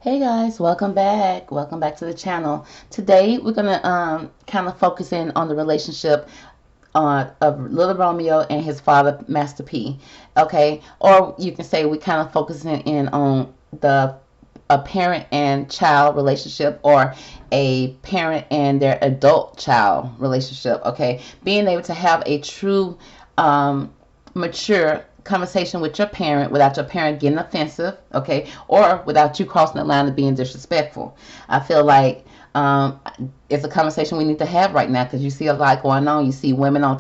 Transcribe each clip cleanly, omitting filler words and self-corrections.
Hey guys, welcome back. Welcome back to the channel. Today we're gonna kind of focus in on the relationship of little Romeo and his father, Master P. Okay, or you can say we kind of focusing in on the a parent and child relationship, or a parent and their adult child relationship. Okay, being able to have a true mature conversation with your parent without your parent getting offensive, okay, or without you crossing the line of being disrespectful. I feel like it's a conversation we need to have right now, because you see a lot going on. You see women on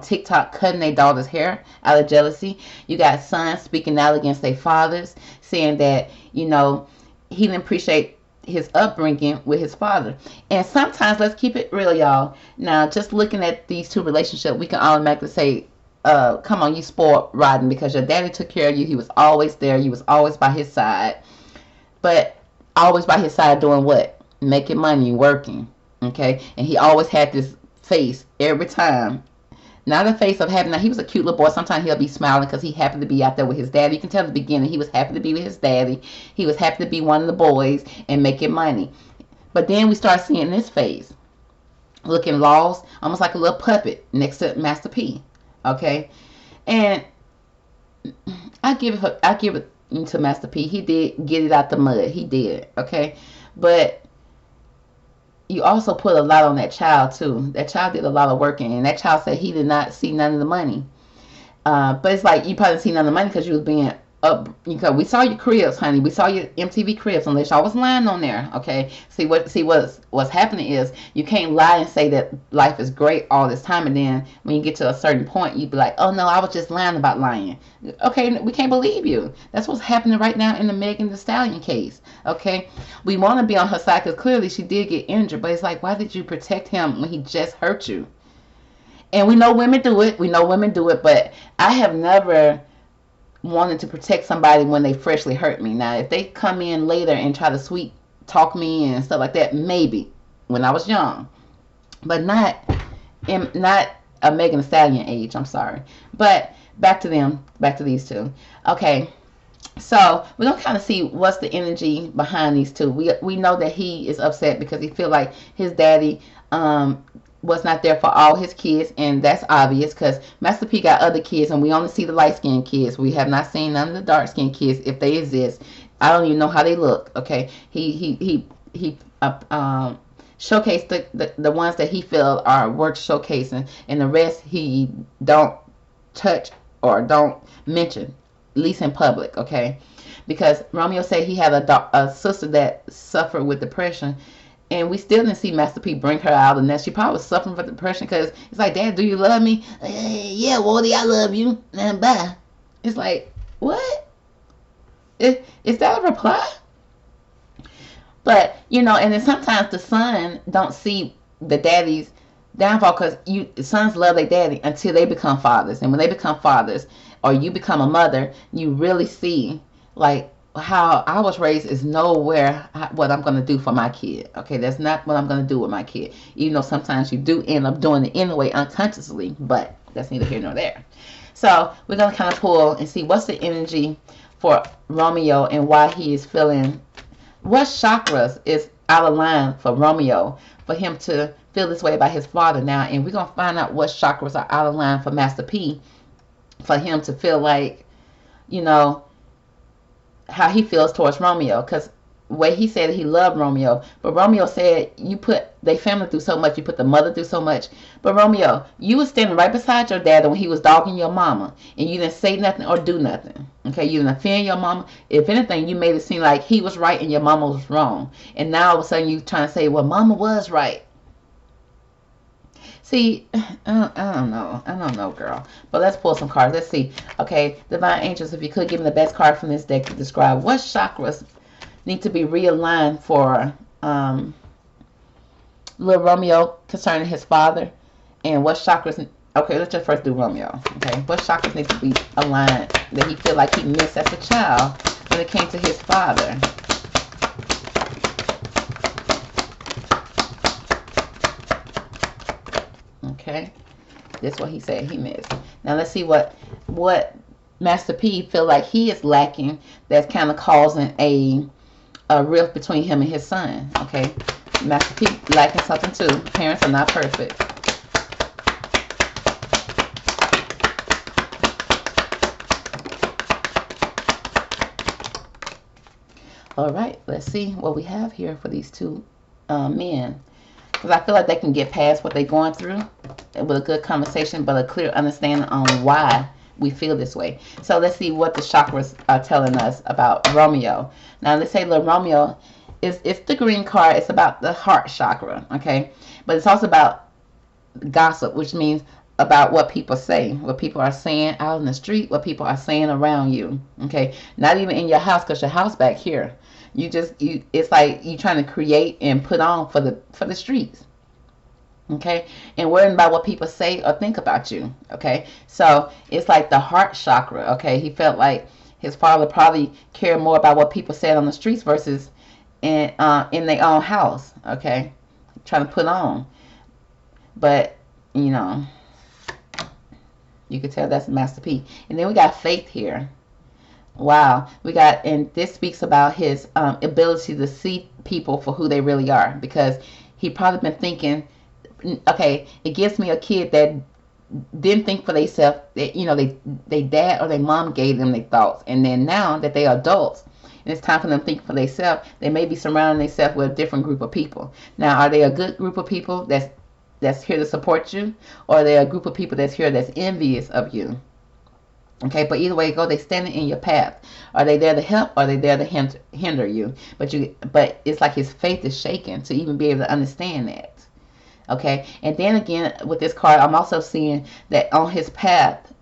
TikTok cutting their daughter's hair out of jealousy. You got sons speaking out against their fathers, saying that he didn't appreciate his upbringing with his father. And sometimes, let's keep it real, y'all. Now, just looking at these two relationships, we can automatically say, come on, you spoiled rotten, because your daddy took care of you. He was always there. You was always by his side. But always by his side doing what? Making money, working. Okay? And he always had this face every time. Not a face of happy. Now, he was a cute little boy. Sometimes he'll be smiling because he happened to be out there with his daddy. You can tell at the beginning he was happy to be with his daddy. He was happy to be one of the boys and making money. But then we start seeing this phase, looking lost, almost like a little puppet next to Master P. Okay? And I give it to Master P. He did get it out the mud. He did. Okay? But you also put a lot on that child too. That child did a lot of work, and that child said he did not see none of the money. But it's like you probably didn't see none of the money because you was being up. We saw your cribs, honey. We saw your MTV cribs. Unless y'all was lying on there, okay? What's happening is you can't lie and say that life is great all this time, and then when you get to a certain point, you be like, oh no, I was just lying about lying. Okay, we can't believe you. That's what's happening right now in the Megan Thee Stallion case. Okay, we want to be on her side because clearly she did get injured, but it's like, why did you protect him when he just hurt you? And we know women do it. We know women do it, but I have never wanted to protect somebody when they freshly hurt me. Now, if they come in later and try to sweet talk me and stuff like that, maybe when I was young, but not a Megan Thee Stallion age. I'm sorry, but back to these two. Okay, so we're gonna kind of see what's the energy behind these two. We know that he is upset because he feel like his daddy was not there for all his kids, and that's obvious because Master P got other kids, and we only see the light skinned kids. We have not seen none of the dark skinned kids, if they exist. I don't even know how they look. Okay, he showcased the ones that he feel are worth showcasing, and the rest he don't touch or don't mention, at least in public. Okay, because Romeo said he had a sister that suffered with depression, and we still didn't see Master P bring her out, and that she probably was suffering from depression because it's like, Dad, do you love me? Yeah, Wally, I love you. And bye. It's like, what? Is that a reply? But and then sometimes the son don't see the daddy's downfall, because sons love their daddy until they become fathers, and when they become fathers or you become a mother, you really see like how I was raised is nowhere what I'm going to do for my kid. Okay, that's not what I'm going to do with my kid. Even though sometimes you do end up doing it anyway unconsciously, but that's neither here nor there. So we're going to kind of pull and see what's the energy for Romeo and why he is feeling, what chakras is out of line for Romeo for him to feel this way about his father now. And we're going to find out what chakras are out of line for Master P for him to feel like, how he feels towards Romeo, because way he said he loved Romeo, but Romeo said you put their family through so much, you put the mother through so much. But Romeo, you was standing right beside your dad when he was dogging your mama, and you didn't say nothing or do nothing. Okay, you didn't offend your mama. If anything, you made it seem like he was right and your mama was wrong. And now all of a sudden you trying to say, well, mama was right. See, I don't know, girl. But let's pull some cards. Let's see. Okay, Divine Angels, if you could give me the best card from this deck to describe what chakras need to be realigned for little Romeo concerning his father, and what chakras. Okay, let's just first do Romeo. Okay, what chakras need to be aligned that he feel like he missed as a child when it came to his father. Okay, that's what he said he missed. Now let's see what Master P feel like he is lacking, that's kind of causing a a rift between him and his son. Okay, Master P lacking something too. Parents are not perfect. All right, let's see what we have here for these two men. Because I feel like they can get past what they're going through with a good conversation, but a clear understanding on why we feel this way. So let's see what the chakras are telling us about Romeo. Now let's say little Romeo it's the green card. It's about the heart chakra, okay? But it's also about gossip, which means about what people say, what people are saying out in the street, what people are saying around you, okay? Not even in your house, because your house back here. It's like you trying to create and put on for the streets, okay, and worrying about what people say or think about you, okay. So it's like the heart chakra, okay. He felt like his father probably cared more about what people said on the streets versus in their own house, okay, trying to put on. But you know, you could tell that's Master P. And then we got Faith here. Wow, we got, and this speaks about his ability to see people for who they really are, because he probably been thinking, okay, it gives me a kid that didn't think for themselves, that they dad or their mom gave them their thoughts, and then now that they are adults and it's time for them to think for themselves, they may be surrounding themselves with a different group of people. Now, are they a good group of people that's here to support you, or are they a group of people that's here that's envious of you? Okay, but either way you go, they standing in your path. Are they there to help, or are they there to hinder you? But it's like his faith is shaken to even be able to understand that. Okay, and then again with this card, I'm also seeing that on his path,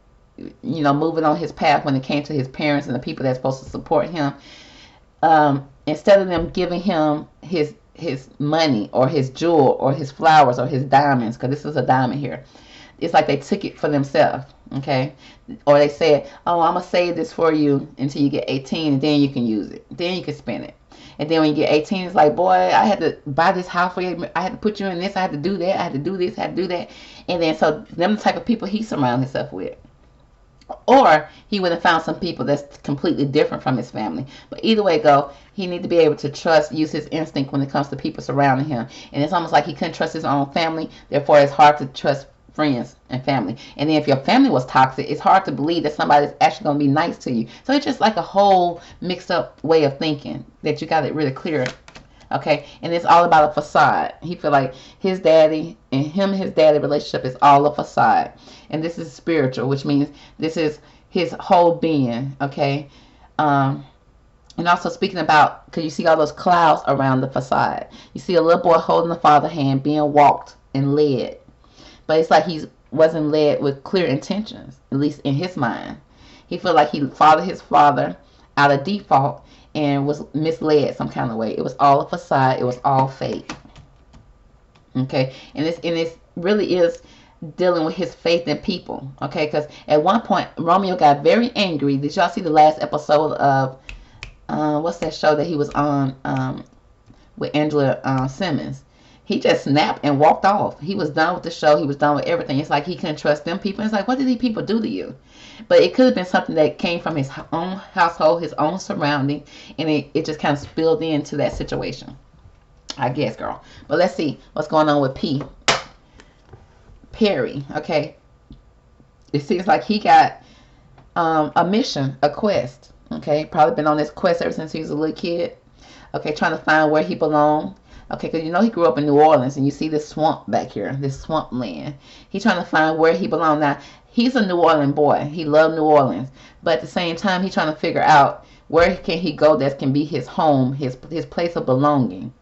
moving on his path when it came to his parents and the people that's supposed to support him, instead of them giving him his money or his jewel or his flowers or his diamonds, because this is a diamond here, it's like they took it for themselves, okay? Or they said, oh, I'm going to save this for you until you get 18, and then you can use it. Then you can spend it. And then when you get 18, it's like, boy, I had to buy this house for you. I had to put you in this. I had to do that. I had to do this. I had to do that. And then so them the type of people he surrounds himself with. Or he would have found some people that's completely different from his family. But either way go, he need to be able to use his instinct when it comes to people surrounding him. And it's almost like he couldn't trust his own family. Therefore, it's hard to trust friends and family. And then if your family was toxic, it's hard to believe that somebody's actually going to be nice to you. So it's just like a whole mixed up way of thinking that you got it really clear. Okay, and it's all about a facade. He feel like his daddy and his daddy relationship is all a facade. And this is spiritual, which means this is his whole being. Okay, and also speaking about, because you see all those clouds around the facade. You see a little boy holding the father's hand being walked and led. But it's like he wasn't led with clear intentions, at least in his mind. He felt like he followed his father out of default and was misled some kind of way. It was all a facade. It was all fake. Okay, and this really is dealing with his faith in people. Okay, because at one point Romeo got very angry. Did y'all see the last episode of what's that show that he was on with Angela Simmons? He just snapped and walked off. He was done with the show. He was done with everything. It's like he couldn't trust them people. It's like, what did these people do to you? But it could have been something that came from his own household, his own surrounding, and it just kind of spilled into that situation, I guess, girl. But let's see what's going on with Perry. Okay, it seems like he got a mission, a quest. Okay, probably been on this quest ever since he was a little kid. Okay, trying to find where he belonged. Okay, because he grew up in New Orleans, and you see this swamp back here, this swamp land. He's trying to find where he belongs. Now, he's a New Orleans boy. He loved New Orleans. But at the same time, he's trying to figure out where can he go that can be his home, his place of belonging.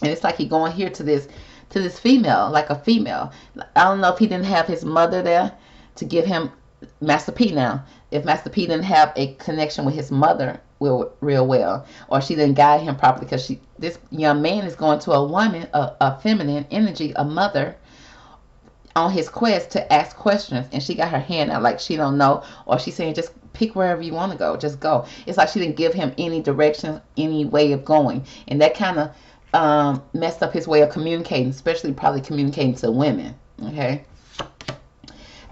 And it's like he going here to this female, like a female. I don't know if he didn't have his mother there to give him Master P now. If Master P didn't have a connection with his mother real well, or she didn't guide him properly, because this young man is going to a woman, a feminine energy, a mother, on his quest to ask questions, and she got her hand out like she don't know, or she's saying just pick wherever you want to go, just go. It's like she didn't give him any direction, any way of going, and that kind of messed up his way of communicating, especially probably communicating to women. Okay,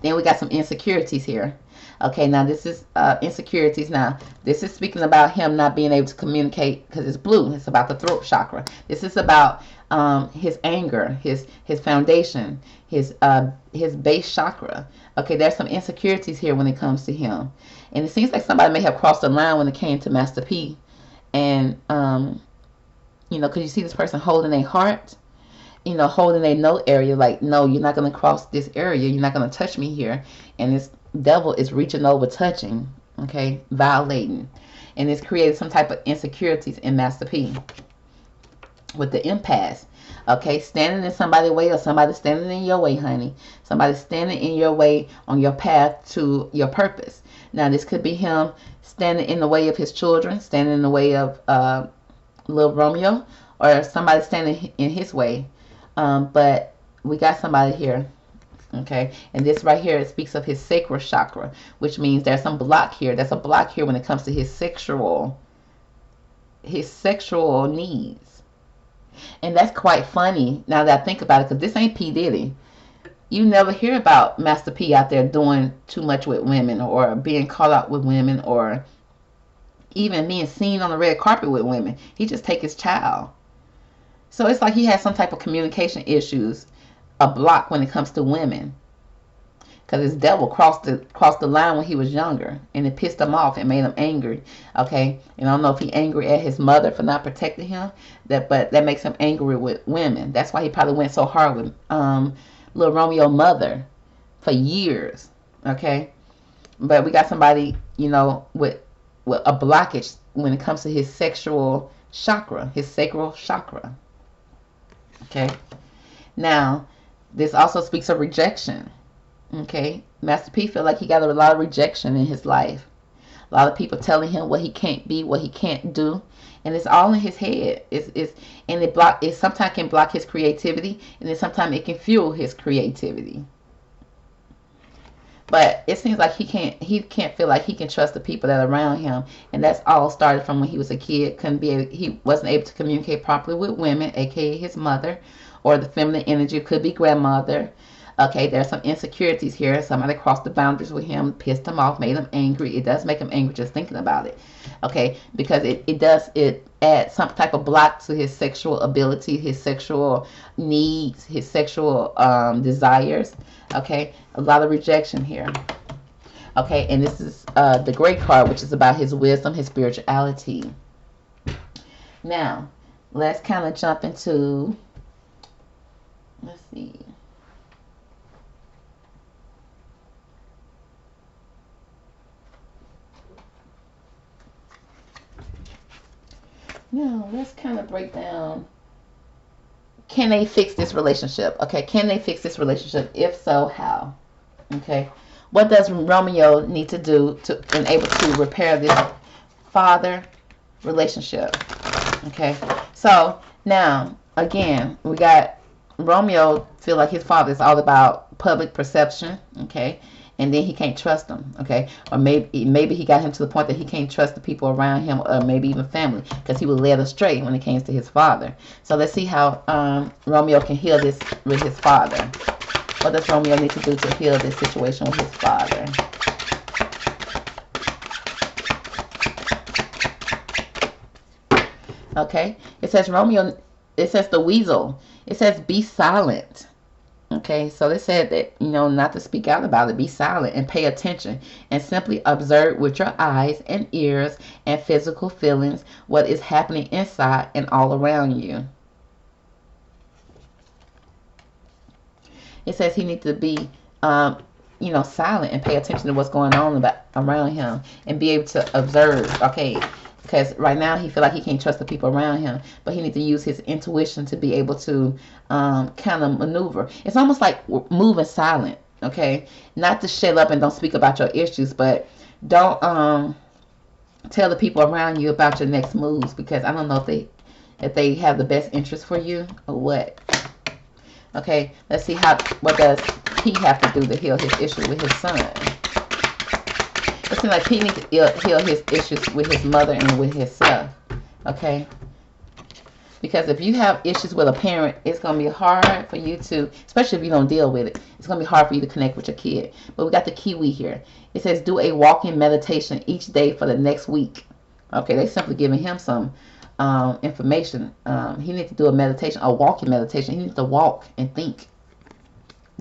then we got some insecurities here. Okay, now this is insecurities. Now, this is speaking about him not being able to communicate because it's blue. It's about the throat chakra. This is about his anger, his foundation, his base chakra. Okay, there's some insecurities here when it comes to him. And it seems like somebody may have crossed the line when it came to Master P. And, because you see this person holding a heart, holding a no area, like, no, you're not going to cross this area. You're not going to touch me here. And this devil is reaching over, touching, okay, violating. And it's created some type of insecurities in Master P with the impasse. Okay, standing in somebody's way or somebody standing in your way, honey. Somebody standing in your way on your path to your purpose. Now, this could be him standing in the way of his children, standing in the way of little Romeo, or somebody standing in his way. But we got somebody here. Okay, and this right here, it speaks of his sacral chakra, which means there's some block here. There's a block here when it comes to his sexual needs. And that's quite funny now that I think about it, because this ain't P. Diddy. You never hear about Master P out there doing too much with women, or being caught out with women, or even being seen on the red carpet with women. He just take his child. So it's like he has some type of communication issues, a block when it comes to women. Because his devil crossed the line when he was younger, and it pissed him off and made him angry. Okay, and I don't know if he angry at his mother for not protecting him, but that makes him angry with women. That's why he probably went so hard with little Romeo's mother for years. Okay, but we got somebody with a blockage when it comes to his sexual chakra, his sacral chakra. Okay, now this also speaks of rejection. Okay, Master P feel like he got a lot of rejection in his life. A lot of people telling him what he can't be, what he can't do, and it's all in his head. It sometimes can block his creativity, and then sometimes it can fuel his creativity. But it seems like he can't feel like he can trust the people that are around him, and that's all started from when he was a kid. He wasn't able to communicate properly with women, aka his mother, or the feminine energy. Could be grandmother. Okay, there's some insecurities here. Somebody crossed the boundaries with him, pissed him off, made him angry. It does make him angry just thinking about it. Okay, because it adds some type of block to his sexual ability, his sexual needs, his sexual desires. Okay, a lot of rejection here. Okay, and this is the Great card, which is about his wisdom, his spirituality. Now, let's kind of jump into, let's see. Now, let's kind of break down, can they fix this relationship? Okay, can they fix this relationship? If so, how? Okay, what does Romeo need to do to be able to repair this father relationship? Okay, so now, again, we got Romeo feel like his father is all about public perception, okay? And then he can't trust them, okay? Or maybe he got him to the point that he can't trust the people around him, or maybe even family, because he was led astray when it came to his father. So let's see how Romeo can heal this with his father. What does Romeo need to do to heal this situation with his father? Okay, it says the weasel. It says be silent. Okay, so they said that, not to speak out about it. Be silent and pay attention and simply observe with your eyes and ears and physical feelings what is happening inside and all around you. It says he needs to be, silent and pay attention to what's going on around him and be able to observe. Okay, because right now he feel like he can't trust the people around him, but he needs to use his intuition to be able to kind of maneuver. It's almost like moving silent. Okay, not to shut up and don't speak about your issues, but don't tell the people around you about your next moves, because I don't know if they have the best interest for you or what. Okay, let's see what does he have to do to heal his issue with his son. It seems like he needs to heal his issues with his mother and with himself. Okay, Because if you have issues with a parent, it's going to be hard for you to, especially if you don't deal with it, it's going to be hard for you to connect with your kid. But we got the kiwi here. It says do a walking meditation each day for the next week. Okay, they simply giving him some information. He needs to do a meditation, a walking meditation. He needs to walk and think.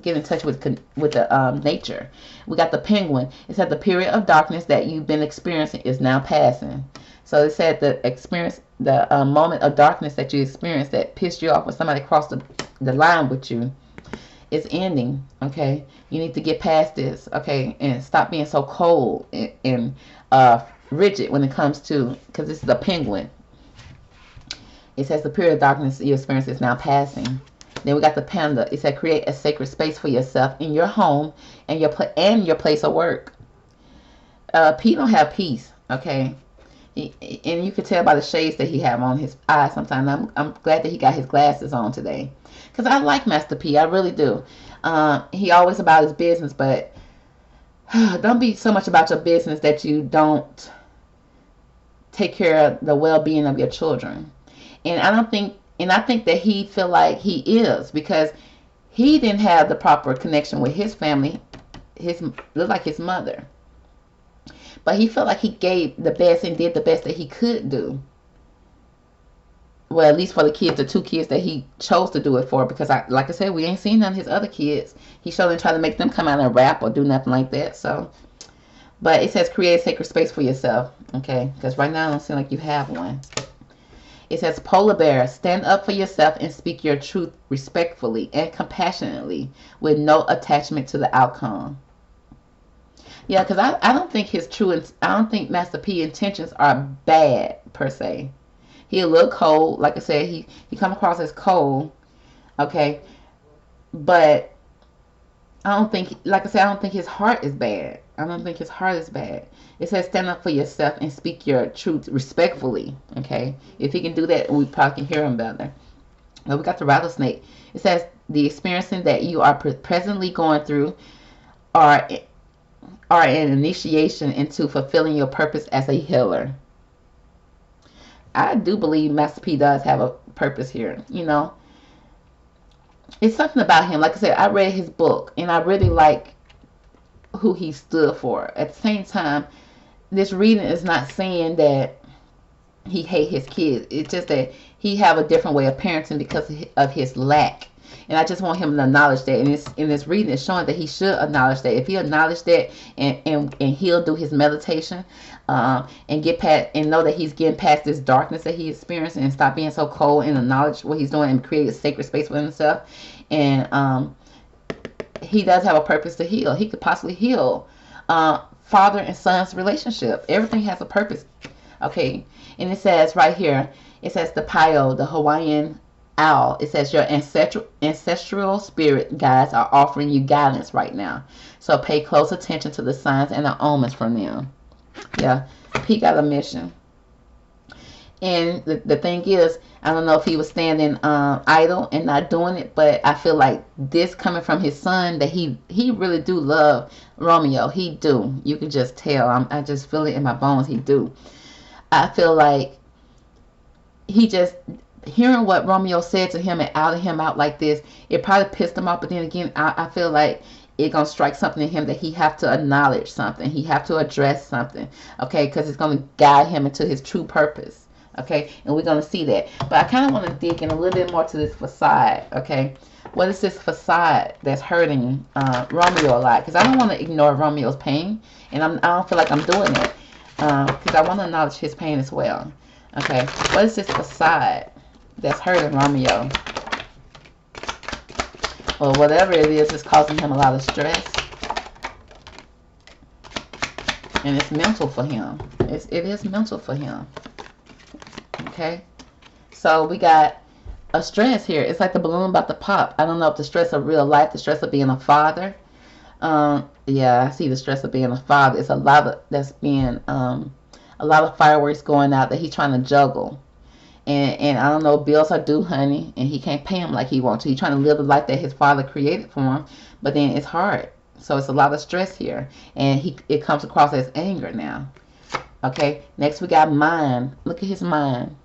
Get in touch with the nature. We got the penguin. It said the period of darkness that you've been experiencing is now passing. So it said the moment of darkness that you experienced that pissed you off when somebody crossed the line with you is ending. Okay, you need to get past this. Okay, and stop being so cold and rigid when it comes to, because this is a penguin. It says the period of darkness you experience is now passing. Then we got the panda. It said create a sacred space for yourself in your home and your place of work. Pete don't have peace. Okay, and you can tell by the shades that he have on his eyes sometimes. I'm glad that he got his glasses on today, because I like Master P. I really do. He always about his business, but don't be so much about your business that you don't take care of the well-being of your children. And I think that he feel like he is, because he didn't have the proper connection with his family. Looked like his mother. But he felt like he gave the best and did the best that he could do. Well, at least for the kids, the two kids that he chose to do it for. Because, like I said, we ain't seen none of his other kids. He sure didn't try to make them come out and rap or do nothing like that. So, but it says create a sacred space for yourself. Okay? Because right now, it don't seem like you have one. It says, polar bear, stand up for yourself and speak your truth respectfully and compassionately with no attachment to the outcome. Yeah, because I don't think I don't think Master P intentions are bad per se. He a little cold. Like I said, he come across as cold. Okay. But I don't think, like I said, I don't think his heart is bad. I don't think his heart is bad. It says stand up for yourself and speak your truth respectfully. Okay, if he can do that, we probably can hear him better. Now we got the rattlesnake. It says the experiencing that you are presently going through are an initiation into fulfilling your purpose as a healer. I do believe Master P does have a purpose here. You know, it's something about him. Like I said, I read his book and I really like who he stood for. At the same time, this reading is not saying that he hate his kids. It's just that he have a different way of parenting because of his lack. And I just want him to acknowledge that. And in this reading, it's showing that he should acknowledge that. If he acknowledge that and he'll do his meditation and get past and know that he's getting past this darkness that he experienced and stop being so cold and acknowledge what he's doing and create a sacred space for himself. And he does have a purpose to heal. He could possibly heal father and son's relationship. Everything has a purpose. Okay. And it says right here, it says the Pio, the Hawaiian owl. It says your ancestral spirit guides are offering you guidance right now. So pay close attention to the signs and the omens from them. Yeah. He got a mission. And the thing is, I don't know if he was standing idle and not doing it, but I feel like this coming from his son, that he really do love Romeo. He do. You can just tell. I just feel it in my bones. He do. I feel like he just, hearing what Romeo said to him and outing him out like this, it probably pissed him off. But then again, I feel like it's going to strike something in him that he have to acknowledge something. He have to address something. Okay, because it's going to guide him into his true purpose. Okay, and we're going to see that. But I kind of want to dig in a little bit more to this facade. Okay, what is this facade that's hurting Romeo a lot? Because I don't want to ignore Romeo's pain, and I don't feel like I'm doing it, because I want to acknowledge his pain as well. Okay, what is this facade that's hurting Romeo? Or whatever it is causing him a lot of stress, and it's mental for him. It is mental for him. Okay, so we got a stress here. It's like the balloon about to pop. I don't know if the stress of real life, the stress of being a father. Yeah, I see the stress of being a father. It's a lot of that's being a lot of fireworks going out that he's trying to juggle. And I don't know, bills are due, honey, and he can't pay them like he wants to. He's trying to live the life that his father created for him, but then it's hard. So it's a lot of stress here, and it comes across as anger now. Okay, next we got mind. Look at his mind.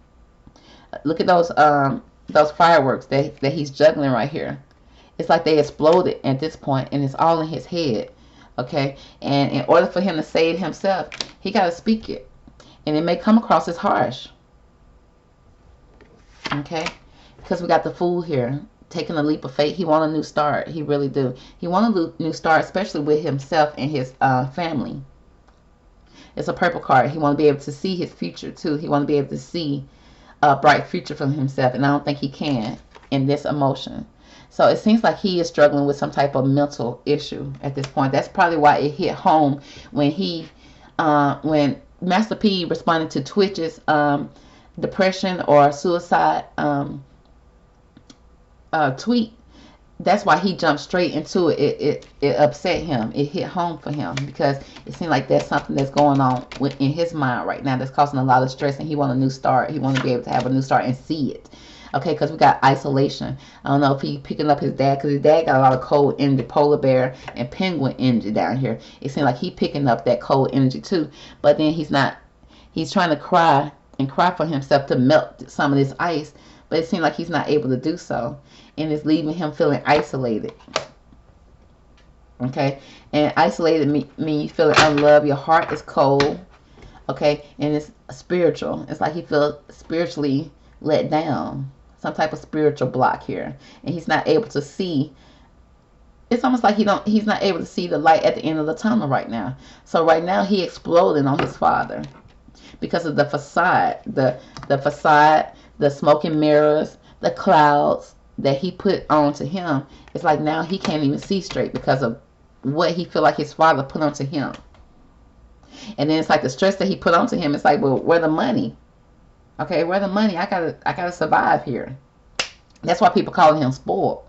Look at those fireworks that he's juggling right here. It's like they exploded at this point, and it's all in his head. Okay, and in order for him to say it himself, he got to speak it, and it may come across as harsh. Okay, because we got the fool here taking a leap of faith. He want a new start. He really do. He want a new start, especially with himself and his family. It's a purple card. He want to be able to see his future too. He want to be able to see a bright future for himself, and I don't think he can in this emotion. So it seems like he is struggling with some type of mental issue at this point. That's probably why it hit home when when Master P responded to Twitch's depression or suicide tweet. That's why he jumped straight into it. It upset him. It hit home for him because it seemed like there's something that's going on in his mind right now that's causing a lot of stress, and he want a new start. He want to be able to have a new start and see it. Okay, because we got isolation. I don't know if he picking up his dad, because his dad got a lot of cold energy, polar bear and penguin energy down here. It seems like he picking up that cold energy too. But then he's not. He's trying to cry and cry for himself to melt some of this ice, but it seems like he's not able to do so, and it's leaving him feeling isolated. Okay, and isolated means you feeling unloved. Your heart is cold. Okay, and it's spiritual. It's like he feels spiritually let down. Some type of spiritual block here, and he's not able to see. It's almost like he's not able to see the light at the end of the tunnel right now. So right now he exploding on his father because of the facade, the facade, the smoke and mirrors, the clouds that he put onto him. It's like now he can't even see straight because of what he feel like his father put onto him. And then it's like the stress that he put onto him. It's like, well, where the money? Okay, where the money? I gotta survive here. That's why people calling him spoiled.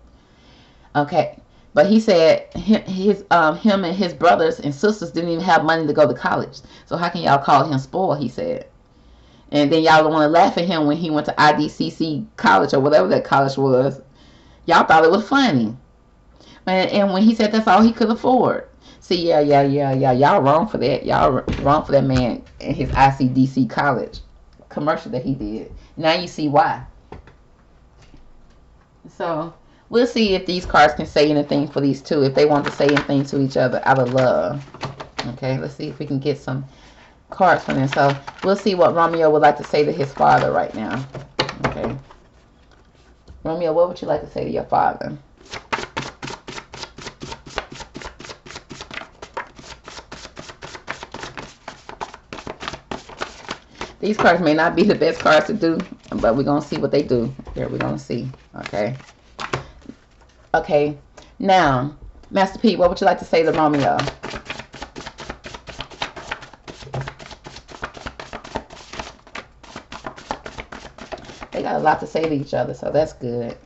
Okay, but he said him and his brothers and sisters didn't even have money to go to college. So how can y'all call him spoiled? He said. And then y'all don't want to laugh at him when he went to IDCC college or whatever that college was. Y'all thought it was funny. And when he said that's all he could afford. See, yeah. Y'all wrong for that. Y'all wrong for that man and his ICDC college commercial that he did. Now you see why. So we'll see if these cards can say anything for these two, if they want to say anything to each other out of love. Okay, let's see if we can get some cards from them. So we'll see what Romeo would like to say to his father right now. Okay, Romeo, what would you like to say to your father? These cards may not be the best cards to do, but we're going to see what they do. Here, we're going to see. Okay. Okay. Now, Master P, what would you like to say to Romeo? They got a lot to say to each other, so that's good.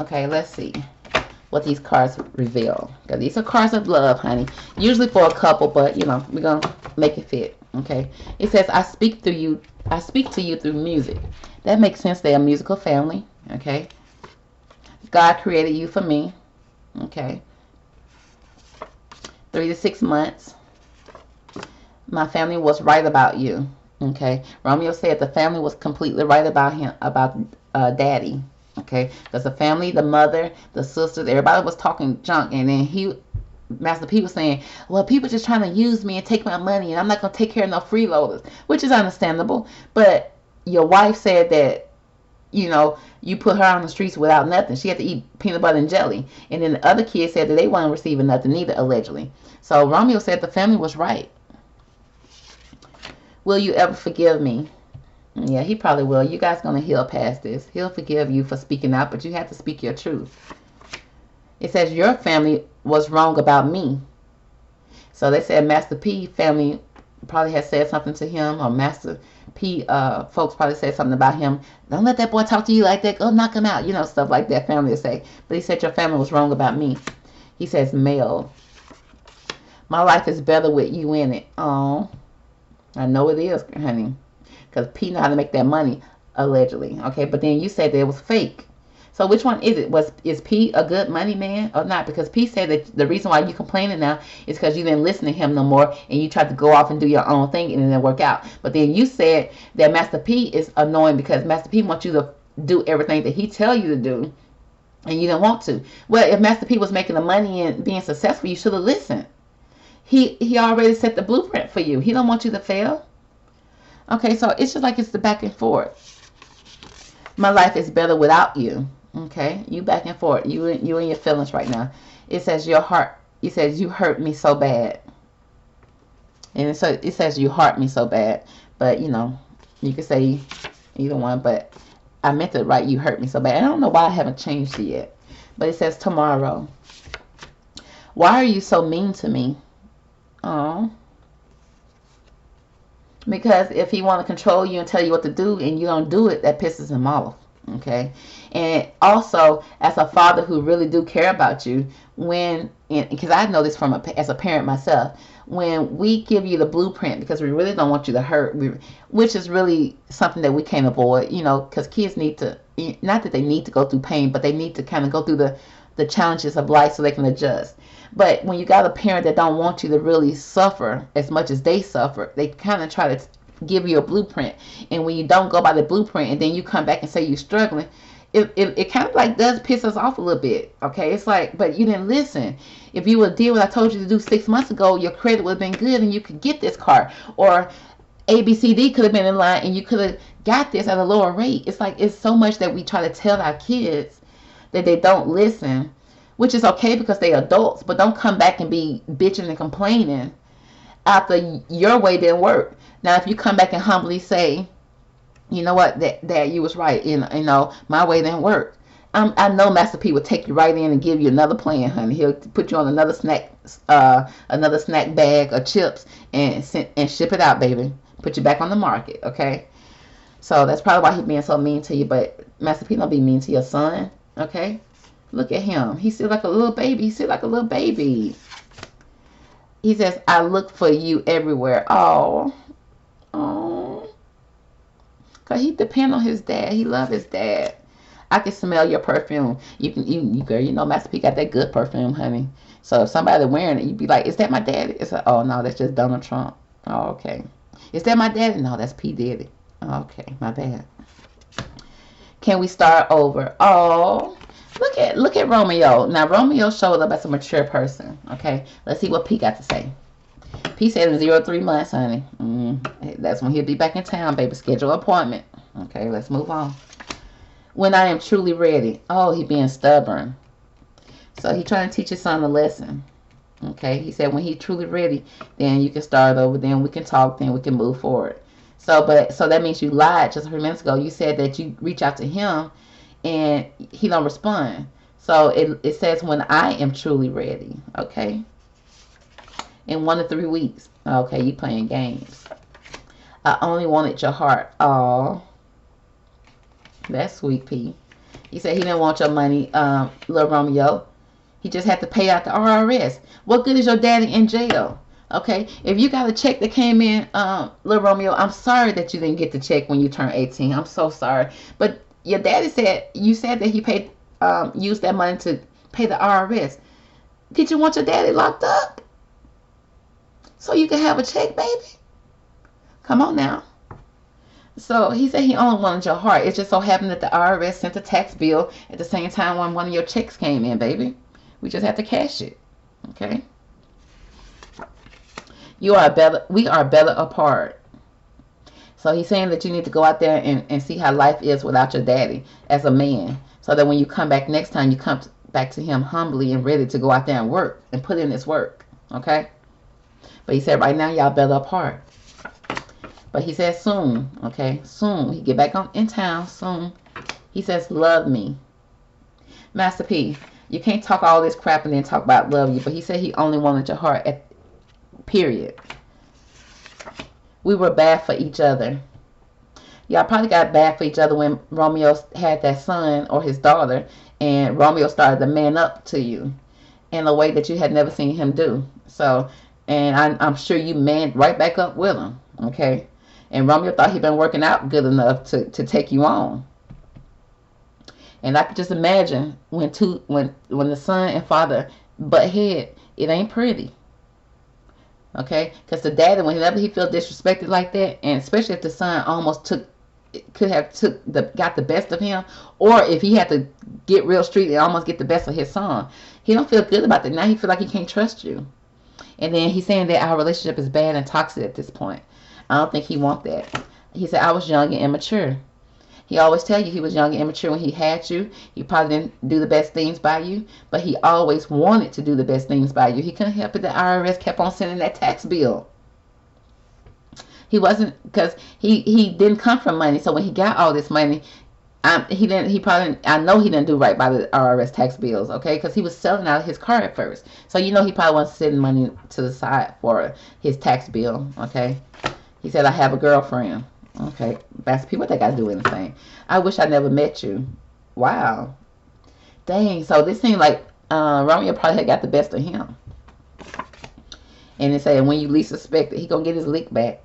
Okay, let's see what these cards reveal. Because these are cards of love, honey. Usually for a couple, but, you know, we're going to make it fit. Okay, it says, I speak to you through music. That makes sense. They're a musical family. Okay, God created you for me. Okay, 3 to 6 months. My family was right about you. Okay, Romeo said the family was completely right about him, about daddy. Okay, because the family, the mother, the sisters, everybody was talking junk, and then Master P was saying, well, people just trying to use me and take my money, and I'm not going to take care of no freeloaders, which is understandable. But your wife said that, you know, you put her on the streets without nothing. She had to eat peanut butter and jelly. And then the other kids said that they weren't receiving nothing either, allegedly. So Romeo said the family was right. Will you ever forgive me? Yeah, he probably will. You guys going to heal past this. He'll forgive you for speaking out, but you have to speak your truth. It says your family was wrong about me. So they said Master P family probably has said something to him, or Master P folks probably said something about him. Don't let that boy talk to you like that. Go knock him out. You know, stuff like that family will say. But he said your family was wrong about me. He says male. My life is better with you in it. Oh, I know it is, honey. Because P know how to make that money, allegedly. Okay, but then you said that it was fake. So which one is it? Is P a good money man or not? Because P said that the reason why you complaining now is because you didn't listen to him no more and you tried to go off and do your own thing and it didn't work out. But then you said that Master P is annoying because Master P wants you to do everything that he tell you to do and you didn't want to. Well, if Master P was making the money and being successful, you should have listened. He already set the blueprint for you. He don't want you to fail. Okay, so it's just like it's the back and forth. My life is better without you. Okay, you back and forth. You and your feelings right now. It says your heart. It says you hurt me so bad, and it says you hurt me so bad. But you know, you could say either one. But I meant to write you hurt me so bad. I don't know why I haven't changed it yet. But it says tomorrow. Why are you so mean to me? Oh. Because if he want to control you and tell you what to do and you don't do it, that pisses him off. Okay. And also, as a father who really do care about you, because I know this as a parent myself, when we give you the blueprint because we really don't want you to hurt, which is really something that we can't avoid, you know, because kids need to, not that they need to go through pain, but they need to kind of go through the challenges of life so they can adjust. But when you got a parent that don't want you to really suffer as much as they suffer, they kind of try to give you a blueprint. And when you don't go by the blueprint and then you come back and say you're struggling, it kind of like does piss us off a little bit. Okay, it's like, but you didn't listen. If you would do what I told you to do 6 months ago, your credit would have been good and you could get this car. Or ABCD could have been in line and you could have got this at a lower rate. It's like, it's so much that we try to tell our kids that they don't listen, which is okay because they're adults, but don't come back and be bitching and complaining after your way didn't work. Now, if you come back and humbly say, you know what, that you was right, you know, my way didn't work. I know Master P would take you right in and give you another plan, honey. He'll put you on another snack bag of chips and ship it out, baby. Put you back on the market, okay? So that's probably why he's being so mean to you. But Master P don't be mean to your son, okay? Look at him. He's still like a little baby. He's still like a little baby. He says, I look for you everywhere. Oh. Because he depend on his dad. He love his dad. I can smell your perfume. You girl, you know Master P got that good perfume, honey. So if somebody wearing it, you'd be like, is that my daddy? It's like, oh, no, that's just Donald Trump. Oh, okay. Is that my daddy? No, that's P. Diddy. Okay, my bad. Can we start over? Oh. Look at Romeo. Now, Romeo showed up as a mature person. Okay, let's see what P got to say. P said in 0 to 3 months, honey. That's when he'll be back in town, baby. Schedule an appointment. Okay, let's move on. When I am truly ready. Oh, he being stubborn. So he trying to teach his son a lesson. Okay, he said when he's truly ready, then you can start over. Then we can talk. Then we can move forward. So that means you lied just a few minutes ago. You said that you reach out to him and he don't respond. So it says when I am truly ready. Okay. In 1 to 3 weeks. Okay, you playing games. I only wanted your heart. Oh, that's sweet, P. He said he didn't want your money, little Romeo. He just had to pay out the RRS. What good is your daddy in jail? Okay, if you got a check that came in, little Romeo, I'm sorry that you didn't get the check when you turned 18. I'm so sorry. But your daddy said, you said that he paid, used that money to pay the IRS. Did you want your daddy locked up? So you can have a check, baby? Come on now. So he said he only wanted your heart. It just so happened that the IRS sent a tax bill at the same time when one of your checks came in, baby. We just have to cash it. Okay? We are better apart. So he's saying that you need to go out there and see how life is without your daddy as a man. So that when you come back next time, you come back to him humbly and ready to go out there and work and put in this work. Okay? But he said right now y'all better apart. But he says soon. Okay? Soon. He get back in town soon. He says love me. Master P, you can't talk all this crap and then talk about love you. But he said he only wanted your heart at period. We were bad for each other. Y'all probably got bad for each other when Romeo had that son or his daughter, and Romeo started to man up to you in a way that you had never seen him do. So, and I'm sure you manned right back up with him, okay? And Romeo thought he'd been working out good enough to take you on. And I could just imagine when the son and father butt head, it ain't pretty. Okay, because the daddy, whenever he feel disrespected like that, and especially if the son almost could have got the best of him, or if he had to get real street and almost get the best of his son, he don't feel good about that. Now he feel like he can't trust you. And then he's saying that our relationship is bad and toxic at this point. I don't think he want that. He said, I was young and immature. He always tell you he was young and immature when he had you. He probably didn't do the best things by you, but he always wanted to do the best things by you. He couldn't help it. The IRS kept on sending that tax bill. He wasn't, because he didn't come from money. So when he got all this money, I know he didn't do right by the IRS tax bills, okay? Because he was selling out his car at first. So you know he probably wasn't sending money to the side for his tax bill, okay? He said, I have a girlfriend. Okay, Master P, what that got to do with anything? I wish I never met you. Wow. Dang, so this seemed like Romeo probably had got the best of him. And it said, when you least suspect it, he gonna get his lick back.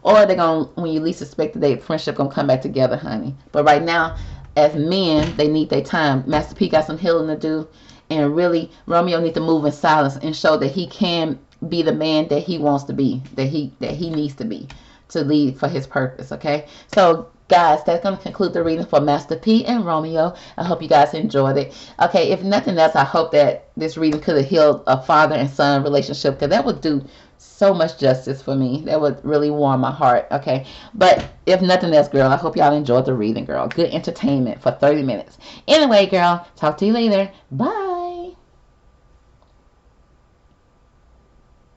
Or they're gonna, when you least suspect it, their friendship gonna come back together, honey. But right now, as men, they need their time. Master P got some healing to do. And really, Romeo needs to move in silence and show that he can be the man that he wants to be, that he needs to be, to lead for his purpose. Okay, so guys, that's going to conclude the reading for Master P and Romeo. I hope you guys enjoyed it. Okay, if nothing else, I hope that this reading could have healed a father and son relationship, because that would do so much justice for me. That would really warm my heart. Okay, but if nothing else, girl, I hope y'all enjoyed the reading, girl. Good entertainment for 30 minutes. Anyway, girl, talk to you later. Bye.